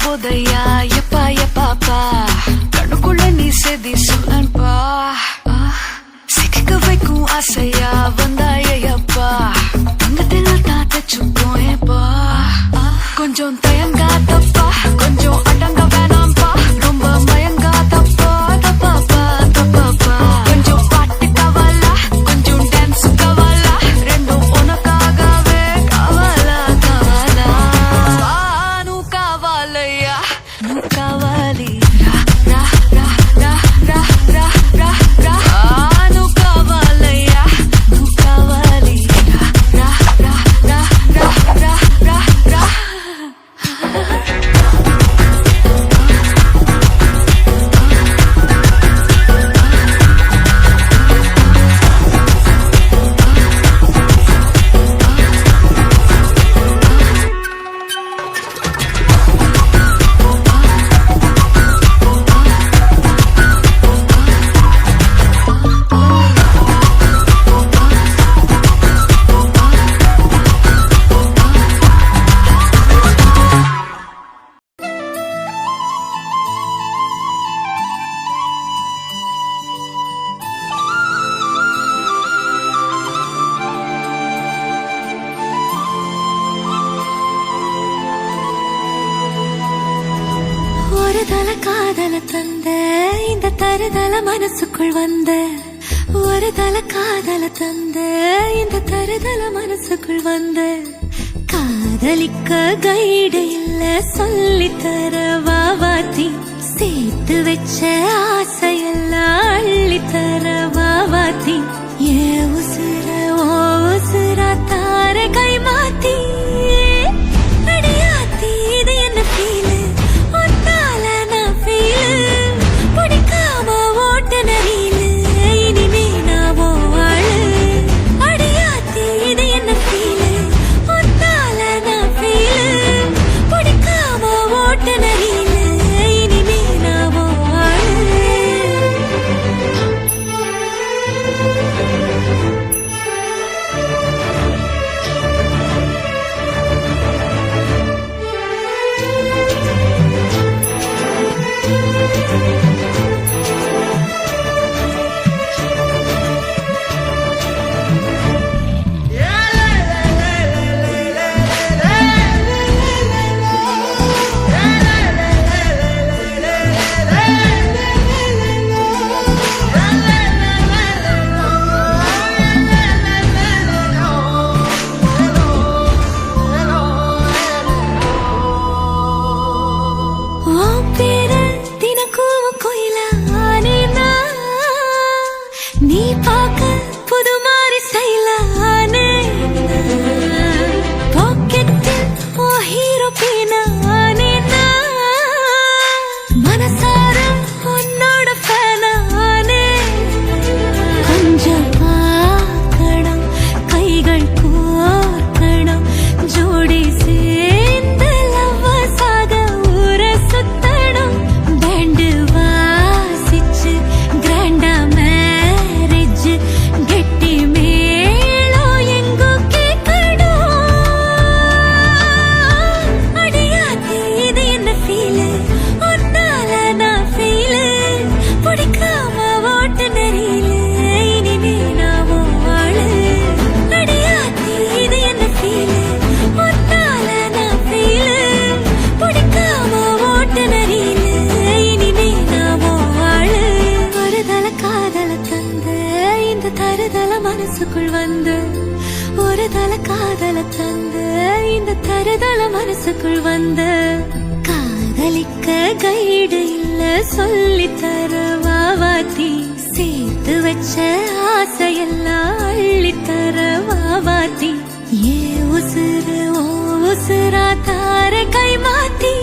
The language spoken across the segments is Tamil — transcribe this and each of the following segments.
போதையா எப்பா எப்பாப்பா கண்ணுக்குள்ள நீ செதி சொல்லன்பா சிக்க வைக்கும் ஆசையா வந்தாயப்பா தங்கத்தில் தான் தச்சுப்போம் ஏப்பா கொஞ்சம் தயங்காதப்பா கொஞ்சம் அடங்க வேணாம்பா ரொம்ப மயங்காதப்பா தப்பாப்பா தப்பாப்பா கொஞ்சம் பாட்டு கவலா கொஞ்சம் டான்ஸ் கவலா ரெண்டும் உனக்காகவே கவலா கவலா நூ கவலையா நூ கவலி ரா ரா ரா ரா ரா ரா ரா நூ கவலையா நூ கவலி ரா ரா ரா ரா ரா ரா ரா தல காதல தந்த இந்த தருதல மனசுக்குள் வந்த ஒரு தல காதல தந்த இந்த தருதல மனசுக்குள் வந்த காதலிக்க கைடு இல்ல சொல்லி தர வாவாத்தி சேர்த்து வச்ச ஆசையெல்லாம் அள்ளி தர வாவாத்தி ஏ உசுர ஓ உசுரா தார கை மாத்தி அடியாத்தி இது என்ன ஃபீல் தருதல மனசுக்குள் வந்த காதலிக்க கைடு இல்ல சொல்லி தர வாவாத்தி சேர்த்து வச்ச ஆசையெல்லாம் அள்ளி தர வாவாத்தி ஏ உசுறு ஓ உசுரா தார கை மாத்தி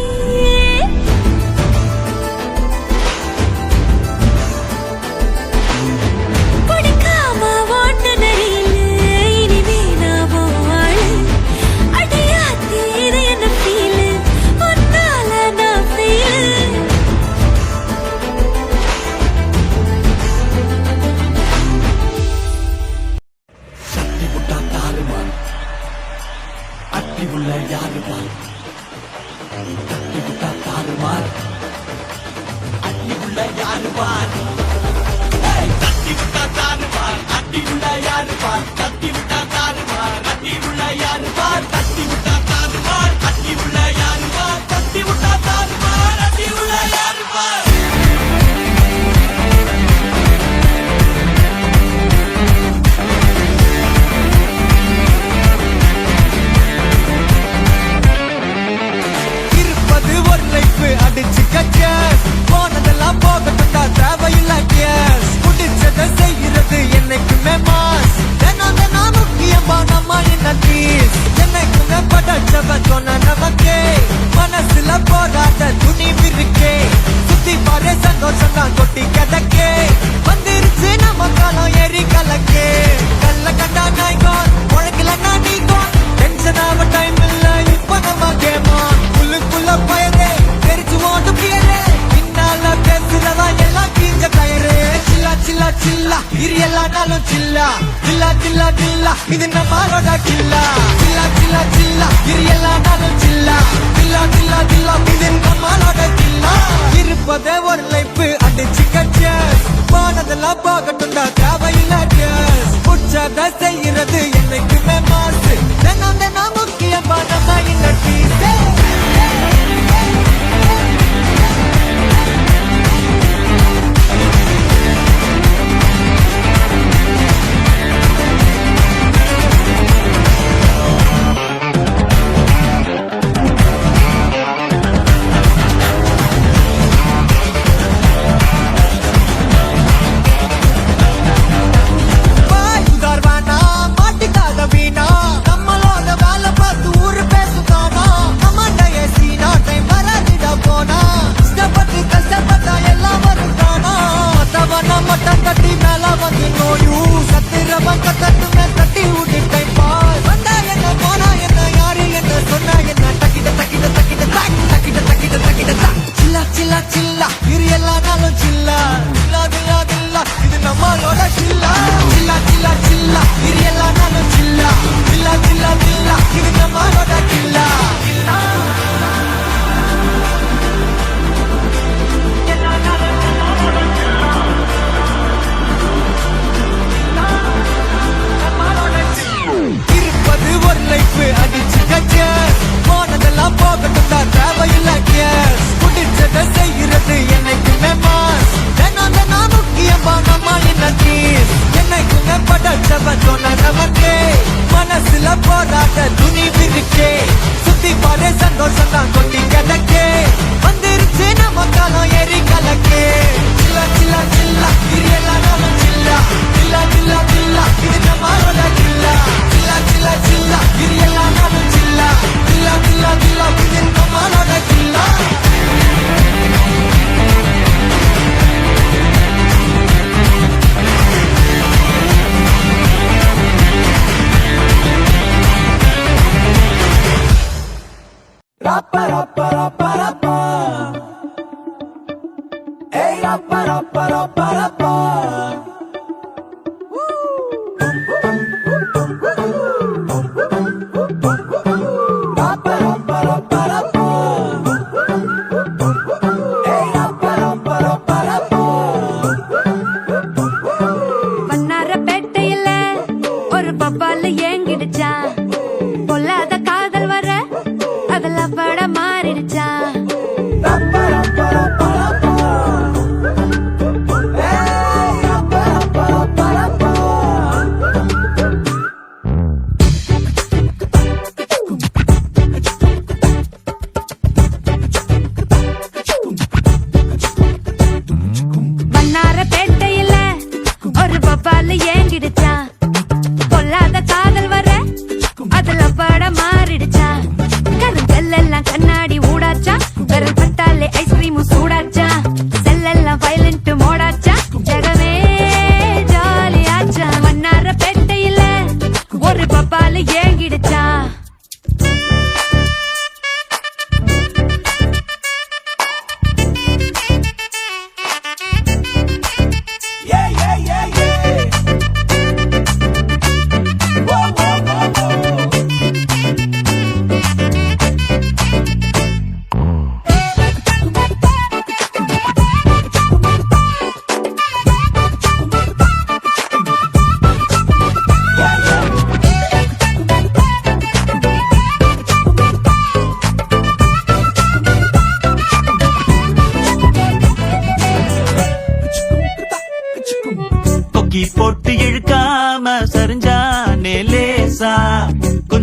இது நம்மளோட கில்லா சில்லா சில்லா சில்லா இது எல்லாரும் சில்லா சில்லா சில்லா சில்லா இது நம்மளோட கில்லா இருப்பதே ஒரு லைஃப் அடிச்சு கச்சஸ் போனதெல்லாம் போகட்டும் தேவையில்லை கேஸ் புடிச்சத செய்யறது என்னைக்குமே மாசு தினம் தினம் முக்கியமான நம்ம டீசே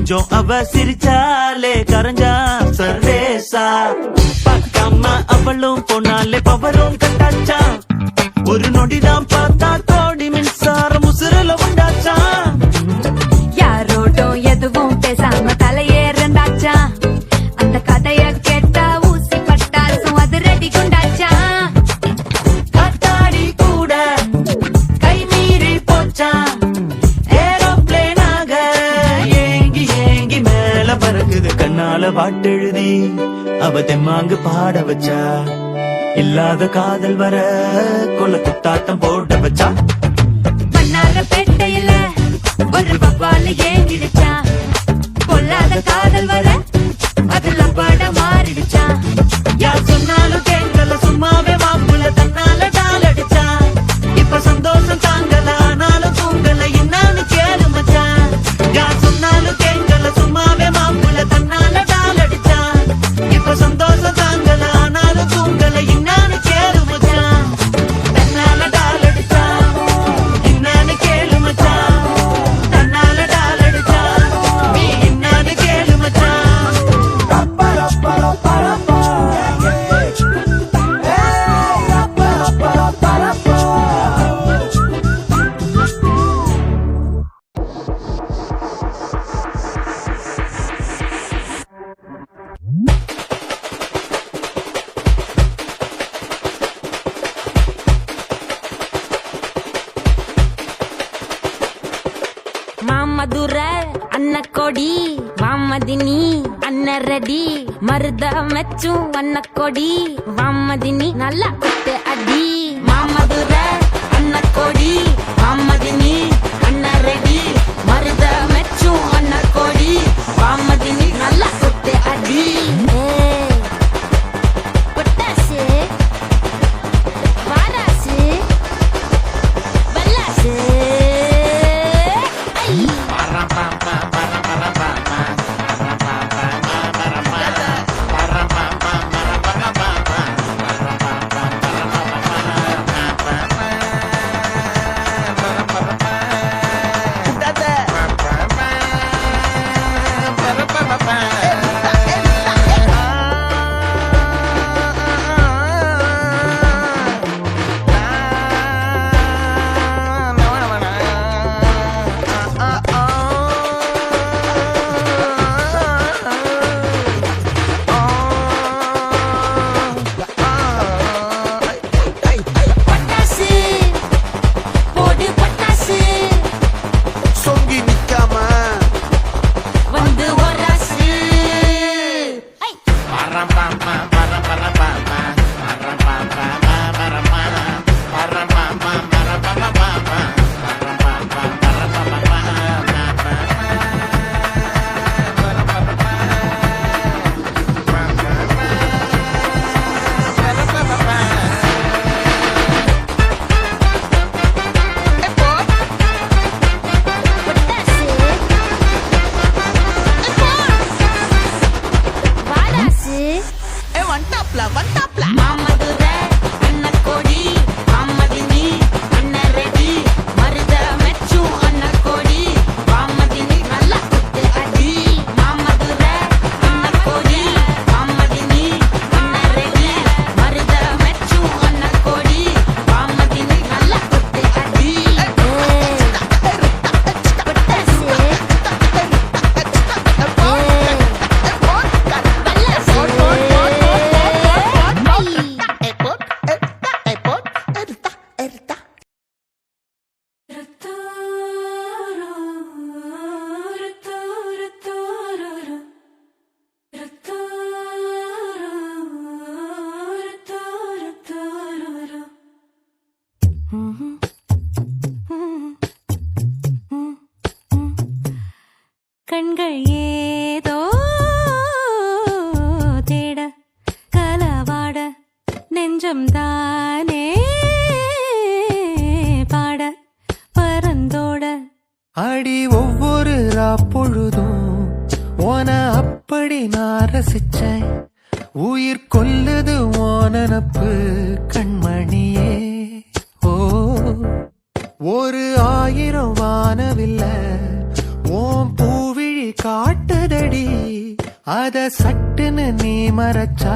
கொஞ்சம் அவ சிரிச்சாலே கரைஞ்சா சர்வேசா பார்க்காம அவளும் போனாலே பவரும் கட்டாச்சா ஒரு நொடிதான் பார்த்தா கோடி மின்சாரம் உசுரல உண்டாச்சா யாரோடும் எதுவும் பேசாம தலையேறந்தாச்சா அந்த கதைய கேட்டா ஊசி பட்டாசும் அது ரெடி குண்டாச்சா காத்தாடி கூட கை மீறி போச்சா ஏரோப்ளேனாக ஏங்கி ஏங்கி மேல பறக்குது கண்ணால பாட்டெழுதி அவ தெம்மாங்கு பாட வச்சா இல்லாத காதல் வர கொல குத்தாட்டம் போட வச்சா மன்னார பேட்டையில ஒரு பப்பால ஏங்கிடுச்சா பொல்லாத காதல் வர அதுல பாட மாறிடுச்சா யார் சொன்னாலும் கேட்கல சும்மாவே மாப்புல தன்னால டால் அடிச்சா இப்ப சந்தோஷம் தாங்கல ஆனாலும் தூங்கல என்னன்னு கேளு மச்சான் யார் சொன்னாலும் கேட்கல சும்மாவே மாப்புல தன்னால டால் அடிச்சா இப்ப சந்தோஷம் தாங்கல ஆனாலும் தூங்கல என்னன்னு கேளு மச்சான் தன்னால டால் அடிச்சா என்னன்னு கேளு மச்சான் தன்னால டால் அடிச்சா நீ என்னன்னு கேளு மச்சான் மாமதுர அன்னக்கொடி வாமதினி அன்னரடி மருத மெச்சும் அன்னக்கொடி வாமதினி நல்லா குத்து அடி மாமதுர அன்னக்கொடி வாமதினி அன்னரடி மருத மெச்சும் அன்னக்கொடி வாமதினி நல்லா குத்து அடி பொட்டாசு வாராசு வல்லாசு பட்டாசு போடு பட்டாசு சொங்கி நிக்காம வந்து ஒராசு ஐ பொட்டாசு வாராசு மாமதுர அன்னக்கொடி வாமதினி அன்னரடி மருத மெச்சும் அன்னக்கொடி வாமதினி நல்லா குத்து அடி மாமதுர அன்னக்கொடி வாமதினி அன்னரடி மருத மெச்சும் அன்னக்கொடி வாமதினி நல்லா குத்து அடி பொட்டாசு கண்கள் ஏதோ தேட கலவாட நெஞ்சம் தானே பாட பரந்தோட அடி ஒவ்வொரு பொழுதும் ஓன அப்படி நான் ரசிச்சேன் உயிர் கொல்லுது ஓனனப்பு கண்மணியே ஓ ஒரு 1000 வானவில்ல ஓம் பூவிழி காட்டுதடி அத சட்டுன்னு நீ மறைச்சா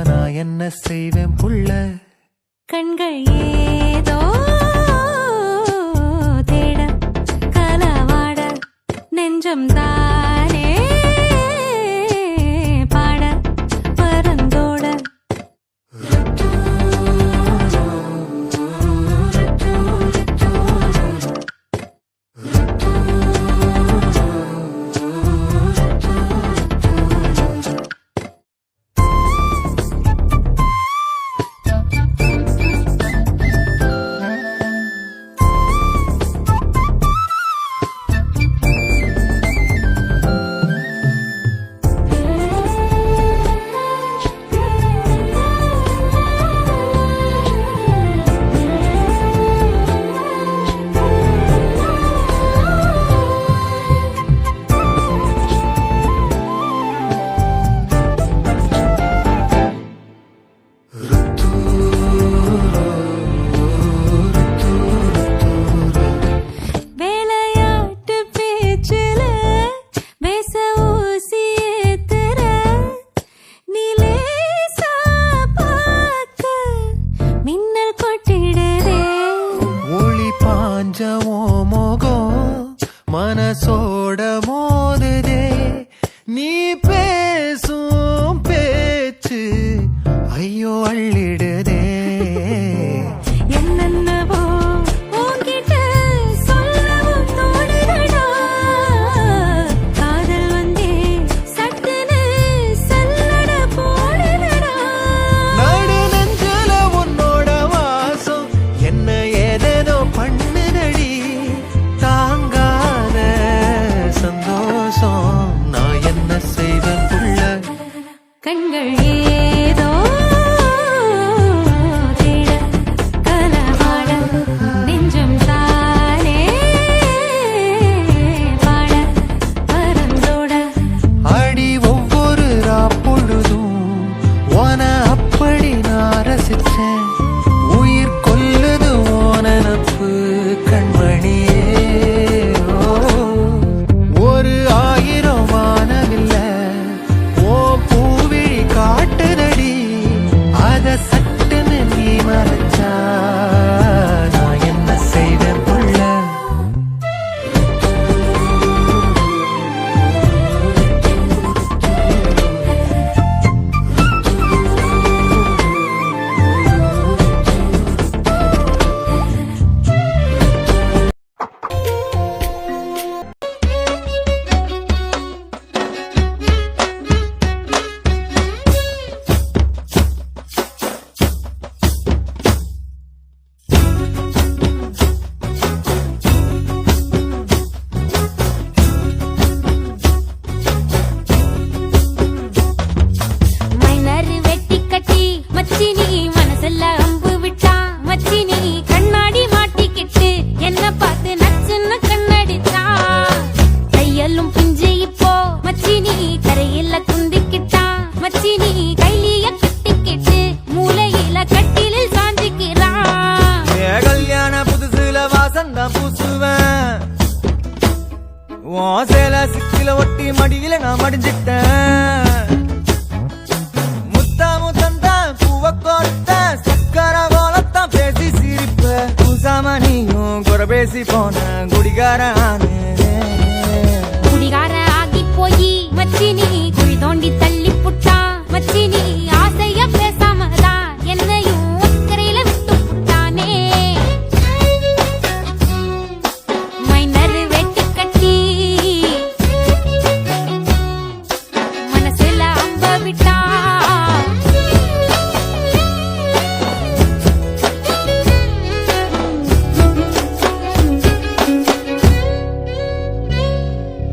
நான் என்ன செய்வேன் புள்ள கண்கள் ஏதோ தேட கலவாட நெஞ்சம் தானே பாட பரந்தோட வேலையாட்டு பேச்சுல வேச ஊசி ஏத்துற நிலேசா பார்க்க மின்னல் கொட்டிடுதே ஒளி பாஞ்சமோ மோகம் மனசோட மோதுதே நீ பேசும் பேச்சு ஐயோ அள்ளிடுதே என்னென்னவோ உன்கிட்ட சொல்லவும் தோணுதடா காதல் வந்தே சட்டுன்னு சல்லட போடுதடா நடு நெஞ்சில உன்னோட வாசம் என்ன ஏதேதோ பண்ணுதடி தாங்காத சந்தோஷம் நான் என்ன செய்வேன் புள்ள கண்கள் ஏதோ தேட கலவாட நெஞ்சம் தானே பாட பரந்தோட அடி ஒவ்வொரு பொழுதும் ஓன அப்படி நான் ரசிச்சேன் உயிர் கொல்லுது ஓனப்பு கண்மணியே ஓ, ஒரு 1000 வானவில்ல ஓ பூவிழி காட்டுதடி அத சட்டுன்னு நீ மறைச்சா நான் என்ன செய்வேன் புள்ள மைனர் வெட்டி கட்டி மச்சினி மனசுல அம்பு விட்டா மச்சினி கண்ணாடி மாட்டிக்கிட்டு என்ன பார்த்து நச்சுன்னு கண்ணடிச்சா கையெல்லும் பிஞ்சு இப்போ மச்சினி கரையில குந்திக்கிட்டா மச்சினி கைலிய கட்டிக்கிட்டு மூலையில கட்டிலில் சாஞ்சிக்கிறா என் கல்யாண புதுசுல வாசந்தான் பூசுவேன் உன் சேல சிக்கில ஒட்டி மடியில நான் மடிஞ்சிட்டேன் முத்தாமு தந்தா பூவ கோர்த்த சக்கர கோலத்தான் பேசி சிரிப்ப பூசாம நீயும் குறை பேசி போன குடிகாரான குடிகார ஆகி போய் மச்சினி குழி தோண்டி தள்ளி புட்டா மச்சினி ஆசைய பேசாமதான் என்னையும் அக்கறையில விட்டு புட்டானே மைனர் வெட்டி கட்டி மனசுல அம்ப விட்டா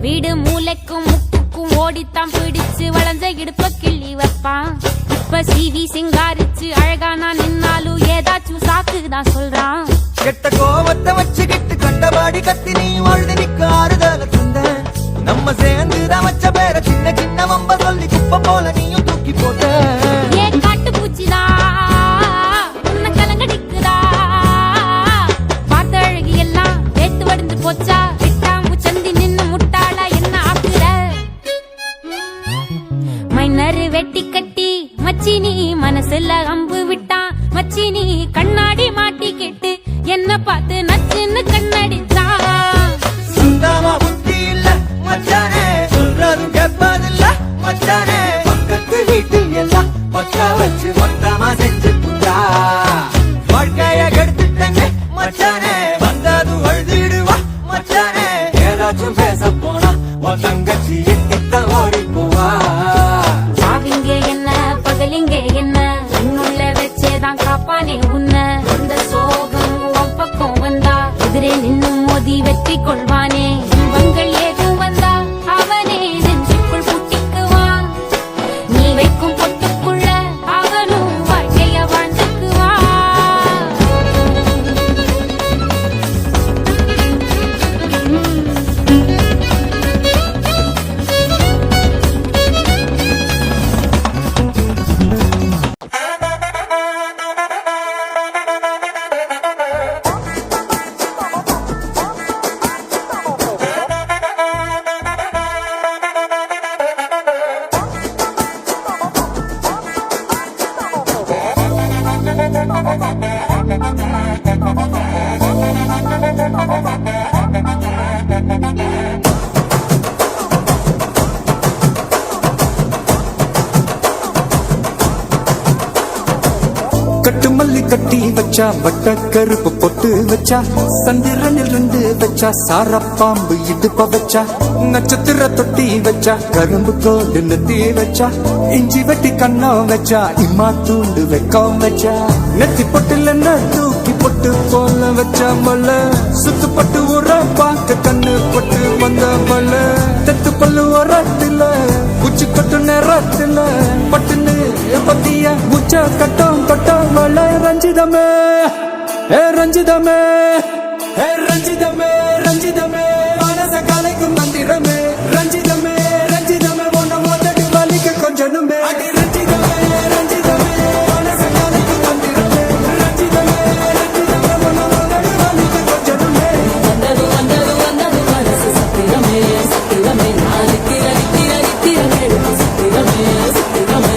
வீடு மூளைக்கும் முக்குக்கும் ஓடித்தான் பிடிச்சு வளைஞ்ச இடுப்ப கிள்ளி வைப்பான் இப்ப சீவி சிங்காரிச்சு அழகா நான் நின்னாலும் ஏதாச்சும் சாக்குதான் சொல்றான் கெட்ட கோவத்தை வச்சுக்கிட்டு கண்டபாடி கத்தி நீ வாழ்ந்து நிக்க ஆறுதல தந்த நம்ம சேர்ந்துதான் வச்ச பேர சின்ன சின்ன வம்ப சொல்லி குப்பை போல நீயும் தூக்கி போட்ட ஏ காட்டு பூச்சிதா உன்னை கலங்கடிக்குதா பார்த்த அழகி எல்லாம் வேத்து வடிந்து போச்சா விட்டாம்பு சந்தி நின்னு முட்டாளா என்ன மிரரு வெட்டி கட்டி மச்சினி மனசுல அம்பு விட்டான் மச்சினி கண்ணாடி மாட்டிக்கிட்டு என்ன பார்த்து நச்சுன்னு கண்ணடிச்சான். சுத்தமா புத்தி இல்ல மச்சானே, சொல்றதும் கேட்பதில்ல மச்சானே, பக்கத்து வீட்டில் எல்லாம் பக்கா வச்சு மொத்தமா செஞ்சு புட்டா. வாழ்க்கைய கெடுத்துட்டங்க மச்சானே, வந்ததும் அழுதிடுவா மச்சானே, ஏதாச்சும் பேச போனா உன் தங்கச்சி கிட்ட ஓடி போவா. சாவிங்க என்ன பகலிங்க என்ன உன்னுள்ள வச்சேதான் காப்பானே உன்ன. அந்த சோகம் உன் பக்கம் வந்தா எதிரே நின்னு மோதி வெற்றி கொள்வானே. இன்பங்கள் ஏதும் வந்தா அவனே நெஞ்சுக்குள் பூட்டிக்குவான். நீ வைக்கும் பொட்டுக்குள்ள அவனும் வாழ்க்கைய வாழ்ந்துக்குவான். கட்டு மல்லி கட்டி வச்சா வட்ட கருப்பு பொட்டு வச்சா சந்திரனில் இருந்து வச்சா சாரப்பாம்பு இடுப்ப வச்சா நட்சத்திர தொட்டி வச்சா கரும்பு கோடு நெத்தி வச்சா இஞ்சி வெட்டி கண்ணம் வச்சா இம்மா தூண்டு வெக்கம் வச்சா நெத்தி பொட்டுல தூக்கி பொட்டு போல வச்சா மல்ல சுத்து பட்டு உர பார்க்க கண்ணு பொட்டு வந்த மல்ல தெத்து பல்லு உரத்துல உச்சி கட்டு நேரத்துல பட்டுன்னு பத்திய உச்ச கட்டம் கட்டம் மல்ல ரஞ்சிதமே ஏ ரஞ்சிதமே ஏ ரஞ்சிதமே ரஞ்சிதமே மனச கலைக்கும் மந்திரமே ரஞ்சிதமே ரஞ்சிதமே ஒன்ன மோதடி வலிக்க கொஞ்சனுமே அடி ரஞ்சிதமே ரஞ்சிதமே மனச கலைக்கும் மந்திரமே ரஞ்சிதமே ரஞ்சிதமே ஒன்ன மோதடி வலிக்க கொஞ்சனுமே. வந்தது வந்தது வந்தது மனசு சத்திரமே சத்திரமே நாளைக்கு அரித்தி அரித்தி எடுத்து சத்திரமே சத்திரமே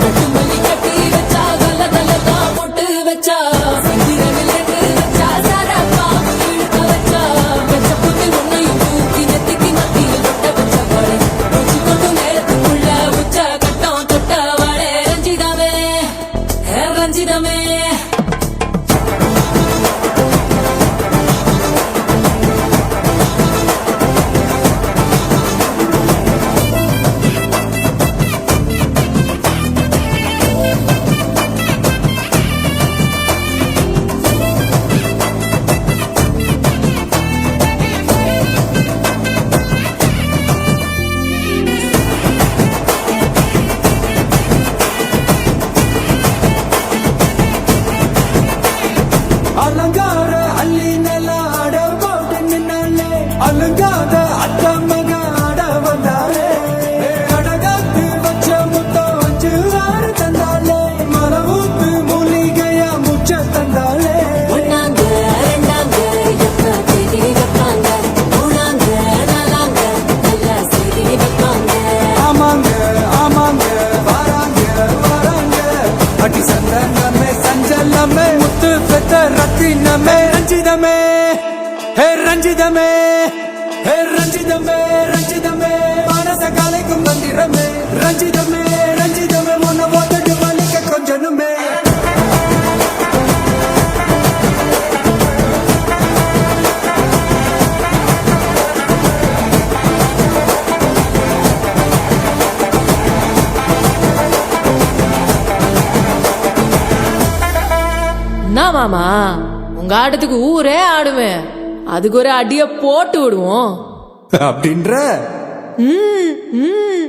கட்டுமல்லி கட்டி வச்சா கல கலதா பொட்டு வச்சா சந்திரனில் எடுத்து வச்சா சாரப்பா இழுக்க வச்சா வச்ச புத்தி ஒன்னையும் தூக்கி நெத்திக்கு மத்தியில் தொட்ட வச்ச வாழை ருச்சி கொண்டு நேரத்துக்குள்ள உச்ச கட்டம் தொட்ட வாழை ரஞ்சிதமே ரஞ்சிதமே. அலங்கார அள்ளி நில ஆட போட்டு நின்னாலே அலங்காத அத்த மக ஆட வந்தாலே கடகாத்து வச்ச முத்தம் வச்சு ஆறு தந்தாலே மரவூத்து மூலிகையா முச்ச தந்தாலே. ஒன்னாங்க ரெண்டாங்க எப்ப தேதி வைப்பாங்க மூணாங்க நாலாங்க நல்ல செய்தி வைப்பாங்க. ஆமாங்க ஆமாங்க வராங்க வராங்க அடி சந்தனமே சஞ்சலமே முத்து பெத்த ரத்தினமே ரஞ்சிதமே ஹே ரஞ்சிதமே ஹே ரஞ்சிதமே ரஞ்சிதமே மனச கலைக்கும் மந்திரமே ரஞ்சிதமே ரஞ்சிதமே உன்ன ஓதட்டு வலிக்க கொஞ்சனுமே. என்ன மாமா உங்க ஆட்டத்துக்கு ஊரே ஆடுவேன் அதுக்கு ஒரு அடிய போட்டு விடுவோம் அப்படின்ற ம், ம்.